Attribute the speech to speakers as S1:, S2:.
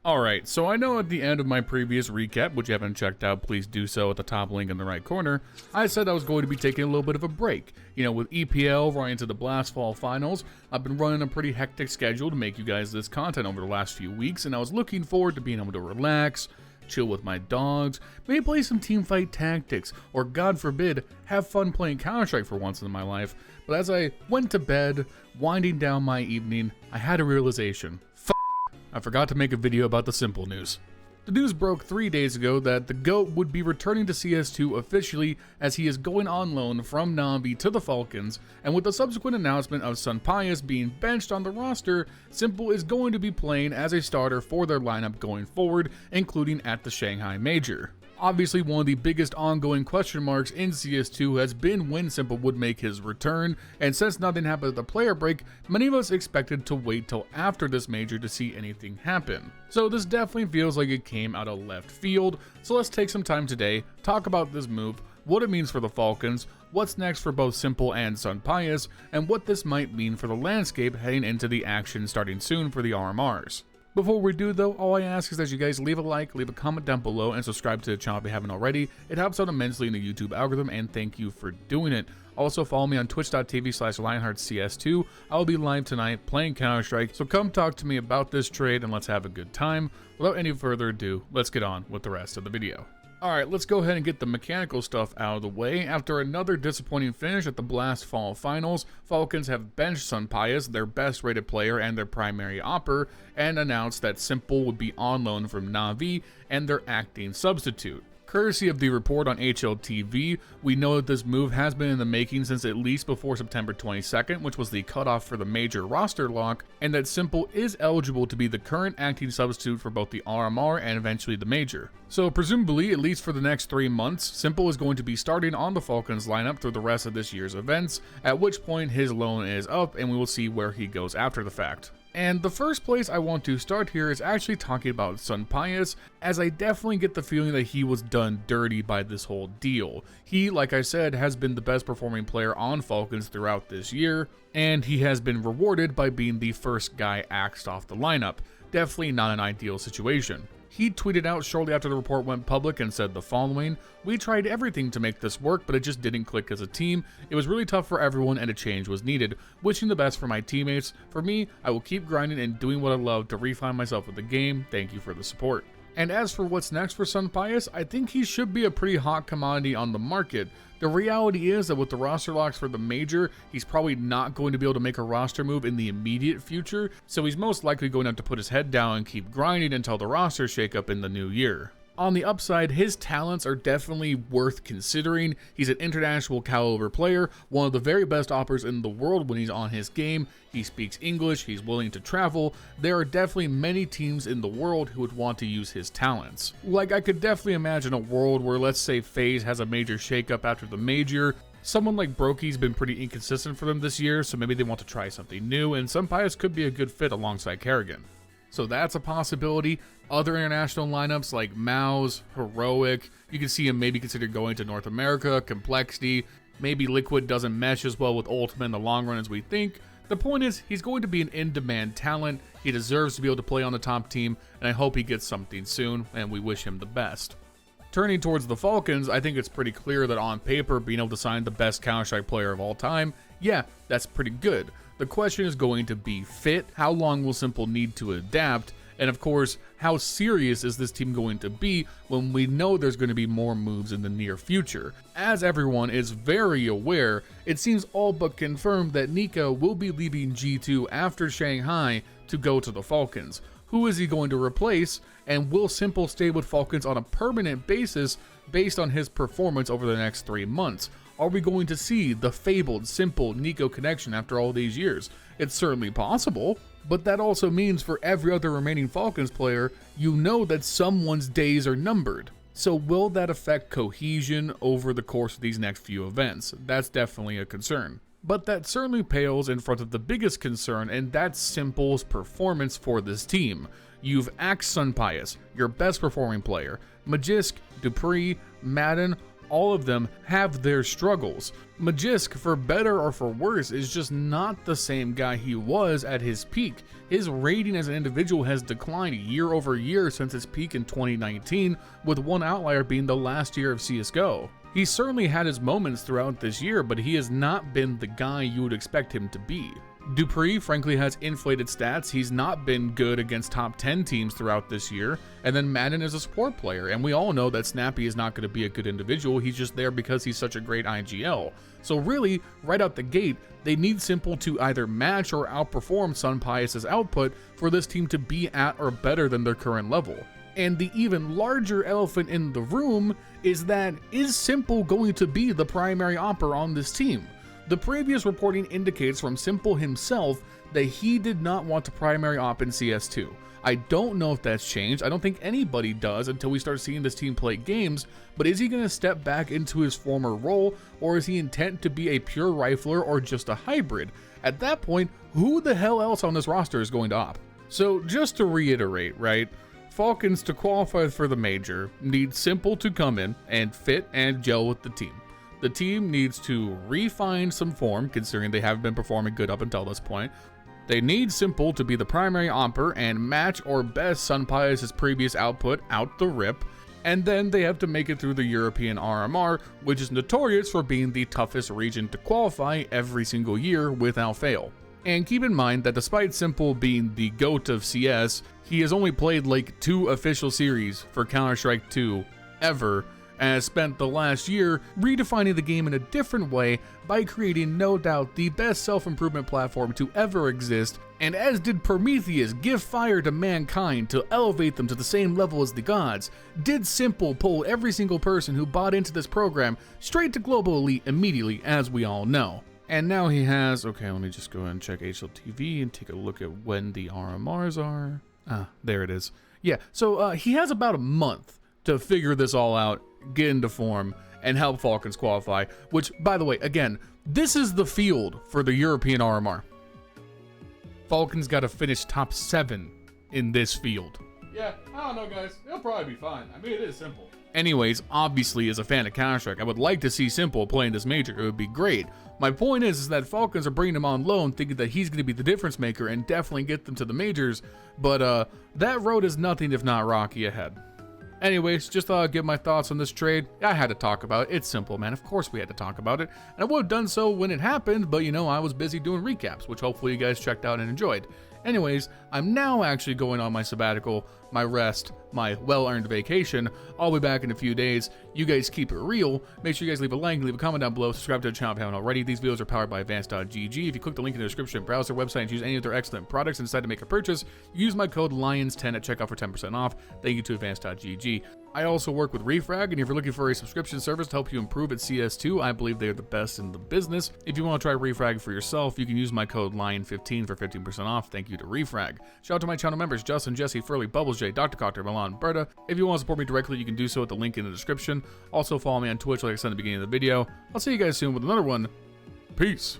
S1: Alright, so I know at the end of my previous recap, which you haven't checked out, please do so at the top link in the right corner, I said I was going to be taking a little bit of a break. You know, with EPL right into the Blast Fall Finals, I've been running a pretty hectic schedule to make you guys this content over the last few weeks, and I was looking forward to being able to relax, chill with my dogs, maybe play some teamfight tactics, or God forbid, have fun playing Counter-Strike for once in my life. But as I went to bed, winding down my evening, I had a realization. I forgot to make a video about the S1mple news. The news broke 3 days ago that the GOAT would be returning to CS2 officially, as he is going on loan from Na'Vi to the Falcons, and with the subsequent announcement of SunPayus being benched on the roster, S1mple is going to be playing as a starter for their lineup going forward, including at the Shanghai Major. Obviously, one of the biggest ongoing question marks in CS2 has been when S1mple would make his return, and since nothing happened at the player break, many of us expected to wait till after this major to see anything happen. So this definitely feels like it came out of left field, so let's take some time today, talk about this move, what it means for the Falcons, what's next for both S1mple and SunPayus, and what this might mean for the landscape heading into the action starting soon for the RMRs. Before we do though, all I ask is that you guys leave a like, leave a comment down below, and subscribe to the channel if you haven't already. It helps out immensely in the YouTube algorithm, and thank you for doing it. Also follow me on twitch.tv/LionHeartZ2. I will be live tonight playing Counter-Strike, so come talk to me about this trade and let's have a good time. Without any further ado, let's get on with the rest of the video. Alright, let's go ahead and get the mechanical stuff out of the way. After another disappointing finish at the Blast Fall Finals, Falcons have benched SunPayus, their best rated player and their primary opper, and announced that S1mple would be on loan from Na'Vi and their acting substitute. Courtesy of the report on HLTV, we know that this move has been in the making since at least before September 22nd, which was the cutoff for the major roster lock, and that S1mple is eligible to be the current acting substitute for both the RMR and eventually the major. So presumably, at least for the next 3 months, S1mple is going to be starting on the Falcons lineup through the rest of this year's events, at which point his loan is up and we will see where he goes after the fact. And the first place I want to start here is actually talking about SunPayus, as I definitely get the feeling that he was done dirty by this whole deal. He, like I said, has been the best performing player on Falcons throughout this year, and he has been rewarded by being the first guy axed off the lineup. Definitely not an ideal situation. He tweeted out shortly after the report went public and said the following: "We tried everything to make this work, but it just didn't click as a team. It was really tough for everyone and a change was needed. Wishing the best for my teammates. For me, I will keep grinding and doing what I love to refine myself with the game. Thank you for the support." And as for what's next for SunPayus, I think he should be a pretty hot commodity on the market. The reality is that with the roster locks for the major, he's probably not going to be able to make a roster move in the immediate future, so he's most likely going to have to put his head down and keep grinding until the roster shake up in the new year. On the upside, his talents are definitely worth considering. He's an international caliber player, one of the very best operators in the world when he's on his game. He speaks English, he's willing to travel. There are definitely many teams in the world who would want to use his talents. Like, I could definitely imagine a world where, let's say, FaZe has a major shakeup after the major. Someone like Broky's been pretty inconsistent for them this year, so maybe they want to try something new, and SunPayus could be a good fit alongside Kerrigan. So that's a possibility. Other international lineups like MOUZ, Heroic, you can see him maybe consider going to North America, Complexity. Maybe Liquid doesn't mesh as well with Ultimate in the long run as we think. The point is, he's going to be an in-demand talent. He deserves to be able to play on the top team, and I hope he gets something soon, and we wish him the best. Turning towards the Falcons, I think it's pretty clear that on paper, being able to sign the best Counter-Strike player of all time, yeah, that's pretty good. The question is going to be fit, how long will S1mple need to adapt, and of course, how serious is this team going to be when we know there's going to be more moves in the near future. As everyone is very aware, it seems all but confirmed that NiKo will be leaving G2 after Shanghai to go to the Falcons. Who is he going to replace, and will S1mple stay with Falcons on a permanent basis based on his performance over the next 3 months? Are we going to see the fabled S1mple NiKo connection after all these years? It's certainly possible, but that also means for every other remaining Falcons player, you know that someone's days are numbered. So will that affect cohesion over the course of these next few events? That's definitely a concern. But that certainly pales in front of the biggest concern, and that's S1mple's performance for this team. You've axed SunPayus, your best performing player. Magisk, Dupree, Madden, all of them have their struggles. Magisk, for better or for worse, is just not the same guy he was at his peak. His rating as an individual has declined year over year since its peak in 2019, with one outlier being the last year of CSGO. He certainly had his moments throughout this year, but he has not been the guy you would expect him to be. Dupree, frankly, has inflated stats. He's not been good against top 10 teams throughout this year. And then Madden is a support player, and we all know that Snappy is not going to be a good individual. He's just there because he's such a great IGL. So really, right out the gate, they need s1mple to either match or outperform SunPayus' output for this team to be at or better than their current level. And the even larger elephant in the room is that, is s1mple going to be the primary opper on this team? The previous reporting indicates from s1mple himself that he did not want to primary op in CS2. I don't know if that's changed. I don't think anybody does until we start seeing this team play games, but is he going to step back into his former role, or is he intent to be a pure rifler or just a hybrid? At that point, who the hell else on this roster is going to op? So just to reiterate, right? Falcons, to qualify for the major, need s1mple to come in and fit and gel with the team. The team needs to refine some form, considering they haven't been performing good up until this point. They need s1mple to be the primary opper and match or best SunPayus' previous output out the rip, and then they have to make it through the European RMR, which is notorious for being the toughest region to qualify every single year without fail. And keep in mind that despite s1mple being the GOAT of CS, he has only played like 2 official series for Counter-Strike 2 ever, and has spent the last year redefining the game in a different way by creating, no doubt, the best self-improvement platform to ever exist, and as did Prometheus give fire to mankind to elevate them to the same level as the gods, did s1mple pull every single person who bought into this program straight to global elite immediately, as we all know. And now he has, okay, let me just go ahead and check HLTV and take a look at when the RMRs are. Ah, there it is. Yeah, so he has about a month to figure this all out, get into form, and help Falcons qualify, which, by the way, again, this is the field for the European RMR. Falcons got to finish top 7 in this field. Yeah, I don't know, guys. It'll probably be fine. I mean, it is s1mple. Anyways, obviously, as a fan of Counter-Strike, I would like to see s1mple playing this major. It would be great. My point is that Falcons are bringing him on loan, thinking that he's going to be the difference maker and definitely get them to the majors, but that road is nothing if not rocky ahead. Anyways, just thought I'd give my thoughts on this trade. I had to talk about it. It's s1mple, man. Of course we had to talk about it. And I would have done so when it happened, but you know, I was busy doing recaps, which hopefully you guys checked out and enjoyed. Anyways, I'm now actually going on my sabbatical, my rest, my well-earned vacation. I'll be back in a few days. You guys keep it real. Make sure you guys leave a like, leave a comment down below, subscribe to the channel if you haven't already. These videos are powered by Advanced.gg. If you click the link in the description, browse their website and choose any of their excellent products and decide to make a purchase, use my code LIONS10 at checkout for 10% off. Thank you to Advanced.gg. I also work with Refrag, and if you're looking for a subscription service to help you improve at CS2, I believe they are the best in the business. If you want to try Refrag for yourself, you can use my code LION15 for 15% off. Thank you to Refrag. Shout out to my channel members, Justin, Jesse, Furley, Bubblesj, Dr. Cocktor, Milan Berta. If you want to support me directly, you can do so at the link in the description. Also follow me on Twitch like I said in the beginning of the video. I'll see you guys soon with another one. Peace.